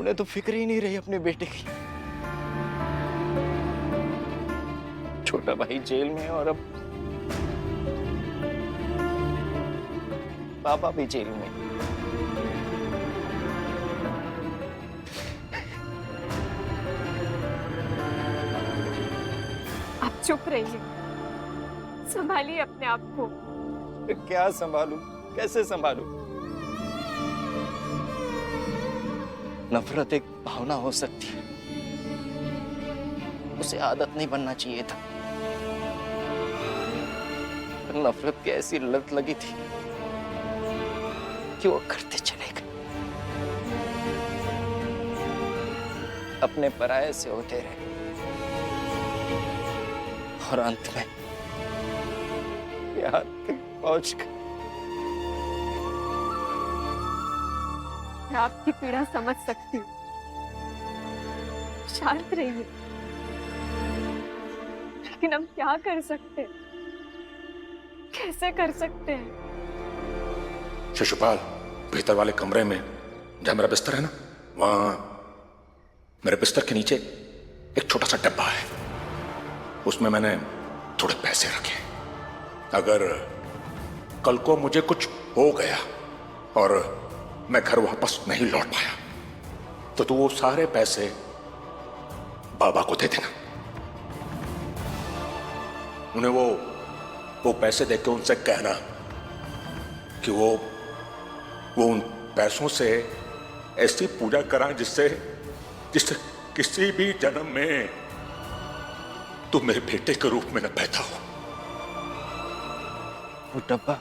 उन्हें तो फिक्र ही नहीं रही अपने बेटे की। छोटा भाई जेल में और अब पापा भी जेल में। आप चुप रहिए, संभालिए अपने आप को। क्या संभालूं, कैसे संभालूं? नफरत एक भावना हो सकती है, उसे आदत नहीं बनना चाहिए था। पर नफरत की ऐसी लत लगी थी कि वो करते चले गए, अपने पराये से होते रहे और अंत में यहाँ तक पहुंच गए। मैं आपकी पीड़ा समझ सकती हूँ, शांत रहिए। लेकिन हम क्या कर सकते हैं, कैसे कर सकते हैं? शिशुपाल, भीतर वाले कमरे में जहां मेरा बिस्तर है ना, वहां मेरे बिस्तर के नीचे एक छोटा सा डब्बा है। उसमें मैंने थोड़े पैसे रखे। अगर कल को मुझे कुछ हो गया और मैं घर वापस नहीं लौट पाया तो तू वो सारे पैसे बाबा को दे देना। उन्हें वो पैसे देके उनसे कहना कि वो उन पैसों से ऐसी पूजा कराएं जिससे किसी भी जन्म में तू मेरे बेटे के रूप में न पैदा हो। वो डब्बा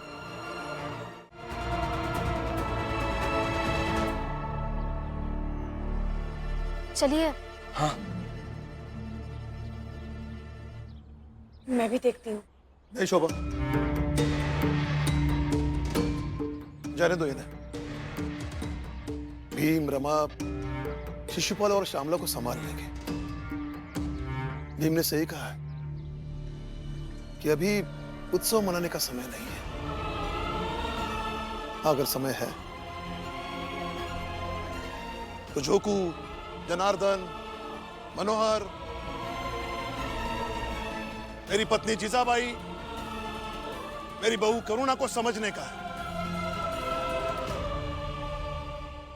चलिए। हाँ, मैं भी देखती हूँ। नहीं शोभा, जाने दो इन्हें। भीम, रमा, शिशुपाल और श्यामला को संभाल लेंगे। भीम ने सही कहा है कि अभी उत्सव मनाने का समय नहीं है। अगर समय है तो जोकू, जनार्दन, मनोहर, मेरी पत्नी जीजाबाई, मेरी बहू करुणा को समझने का है।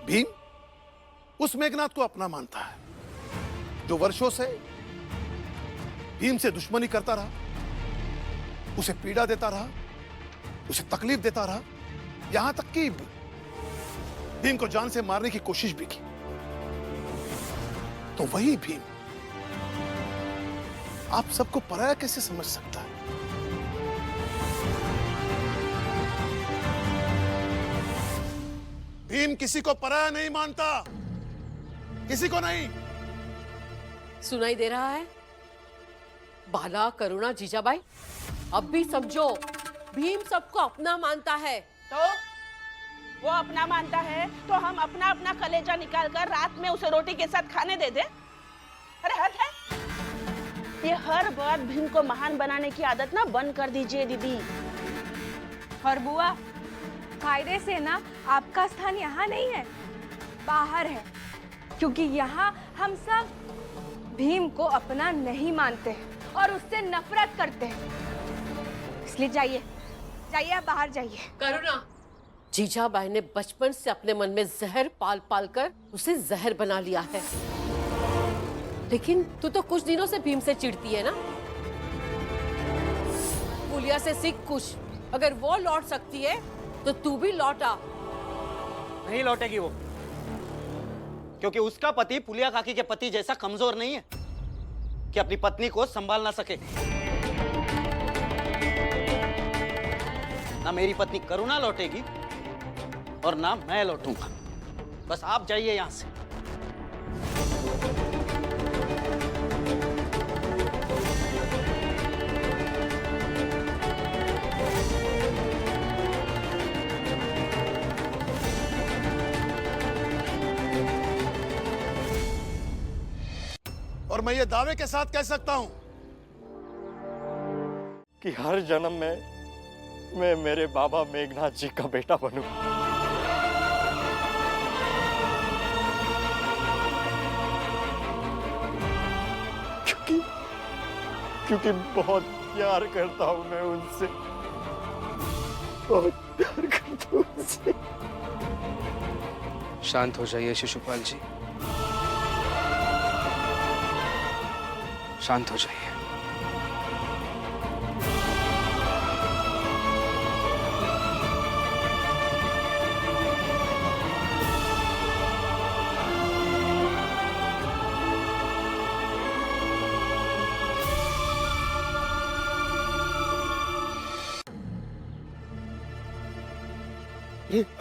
भीम उस मेघनाथ को अपना मानता है जो वर्षों से भीम से दुश्मनी करता रहा, उसे पीड़ा देता रहा, उसे तकलीफ देता रहा, यहां तक कि भीम को जान से मारने की कोशिश भी की। तो वही भीम आप सबको पराया कैसे समझ सकता है? भीम किसी को पराया नहीं मानता, किसी को नहीं। सुनाई दे रहा है? बाला, करुणा, जीजाबाई, अब भी समझो, भीम सबको अपना मानता है। तो वो अपना मानता है तो हम अपना अपना कलेजा निकाल कर रात में उसे रोटी के साथ खाने दे दे? अरे हद है। ये हर बार भीम को महान बनाने की आदत ना बंद कर दीजिए दीदी। और बुआ, कायदे से ना आपका स्थान यहाँ नहीं है, बाहर है, क्योंकि यहाँ हम सब भीम को अपना नहीं मानते हैं और उससे नफरत करते हैं। इसलिए जाइए, जाइए, आप बाहर जाइए। करुणा, जीजाबाई ने बचपन से अपने मन में जहर पाल पाल कर उसे जहर बना लिया है। लेकिन तू तो कुछ दिनों से भीम से चिढ़ती है ना। पुलिया से सीख कुछ, अगर वो लौट सकती है तो तू भी लौटा। नहीं लौटेगी वो, क्योंकि उसका पति पुलिया काकी के पति जैसा कमजोर नहीं है कि अपनी पत्नी को संभाल ना सके। ना मेरी पत्नी करुणा लौटेगी और ना मैं लौटूंगा। बस आप जाइए यहां से। और मैं ये दावे के साथ कह सकता हूं कि हर जन्म में मैं मेरे बाबा मेघनाथ जी का बेटा बनूं। क्योंकि बहुत प्यार करता हूं मैं उनसे, बहुत प्यार करता हूं उनसे। शांत हो जाइए शिशुपाल जी, शांत हो जाइए।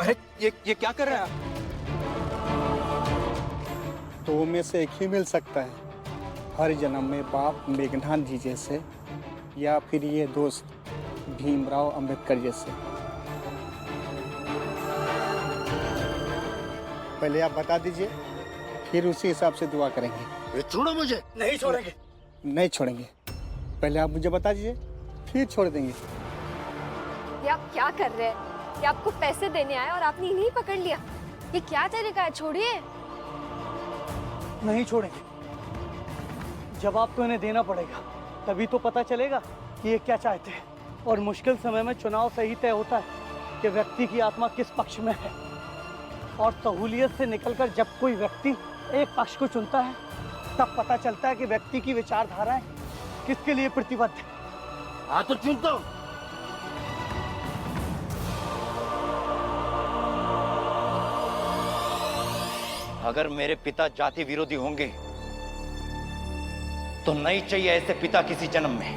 अरे ये क्या कर रहा है? दो में से एक ही मिल सकता है, हर जन्म में बाप मेघनाथ जी जैसे या फिर ये दोस्त भीमराव अंबेडकर जैसे। पहले आप बता दीजिए, फिर उसी हिसाब से दुआ करेंगे। छोड़ो मुझे। नहीं छोड़ेंगे। नहीं छोड़ेंगे, पहले आप मुझे बता दीजिए, फिर छोड़ देंगे। ये आप क्या कर रहे हैं? ये आपको पैसे देने आए और आपने इन्हीं पकड़ लिया। ये क्या तरीका है? छोड़िए। नहीं छोड़ेंगे, जवाब तो इन्हें देना पड़ेगा, तभी तो पता चलेगा कि ये क्या चाहते हैं। और मुश्किल समय में चुनाव से ही तय होता है कि व्यक्ति की आत्मा किस पक्ष में है। और सहूलियत से निकलकर जब कोई व्यक्ति एक पक्ष को चुनता है, तब पता चलता है कि व्यक्ति की विचारधाराएं किसके लिए प्रतिबद्ध है। हाँ तो चुनता हूं। अगर मेरे पिता जाति विरोधी होंगे तो नहीं चाहिए ऐसे पिता किसी जन्म में।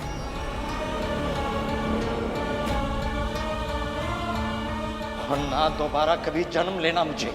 और ना दोबारा कभी जन्म लेना मुझे।